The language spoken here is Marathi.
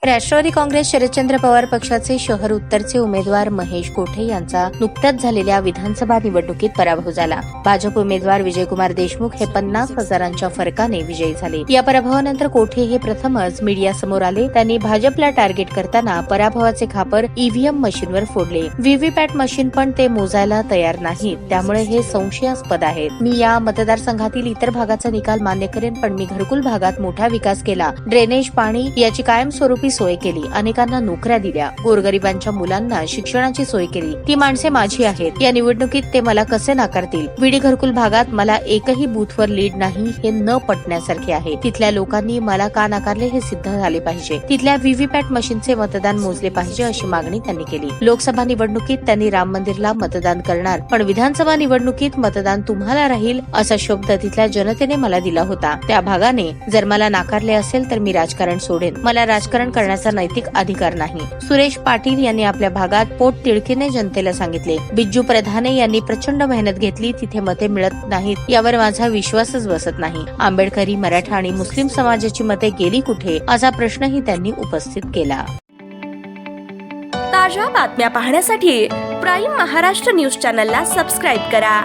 राष्ट्रवादी काँग्रेस शरदचंद्र पवार पक्षाचे शहर उत्तरचे उमेदवार महेश कोठे यांचा नुकत्याच झालेल्या विधानसभा निवडणुकीत पराभव झाला. भाजप उमेदवार विजयकुमार देशमुख हे 50,000च्या फरकाने विजयी झाले. या पराभवानंतर कोठे हे प्रथमच मीडियासमोर आले. त्यांनी भाजपला टार्गेट करताना पराभवाचे खापर ईव्हीएम मशीनवर फोडले. व्हीव्हीपॅट मशीन पण ते मोजायला तयार नाहीत, त्यामुळे हे संशयास्पद आहेत. मी या मतदारसंघातील इतर भागाचा निकाल मान्य करेन, पण मी घरकुल भागात मोठा विकास केला, ड्रेनेज, पाणी याची कायमस्वरूपी सोय केली, अनेकांना नोकऱ्या दिल्या, गोरगरिबांच्या मुलांना शिक्षणाची सोय केली. ती माणसे माझी आहेत. या निवडणुकीत ते मला कसे नाकारतील? विडी घरकुल भागात मला एकही बूथवर लीड नाही हे न पटण्यासारखे आहे. तिथल्या लोकांनी मला का नाकारले हे सिद्ध झाले पाहिजे. तिथल्या व्हीव्हीपॅट मशीनचे मतदान मोजले पाहिजे अशी मागणी त्यांनी केली. लोकसभा निवडणुकीत त्यांनी राम मंदिरला मतदान करणार, पण विधानसभा निवडणुकीत मतदान तुम्हाला राहील असा शब्द तिथल्या जनतेने मला दिला होता. त्या भागाने जर मला नाकारले असेल तर मी राजकारण सोडेन. मला राजकारण करण्याचा नैतिक अधिकार नाही. सुरेश पाटील यांनी आपल्या भागात पोट तिडकीने जनतेला सांगितले. बिज्जू प्रधाने यांनी प्रचंड मेहनत घेतली, तिथे मते मिळत नाहीत, यावर माझा विश्वासच बसत नाही. आंबेडकरी, मराठा आणि मुस्लिम समाजाची मते गेली कुठे असा प्रश्नही त्यांनी उपस्थित केला. ताज्या बातम्या पाहण्यासाठी प्राईम महाराष्ट्र न्यूज चॅनलला सबस्क्राईब करा.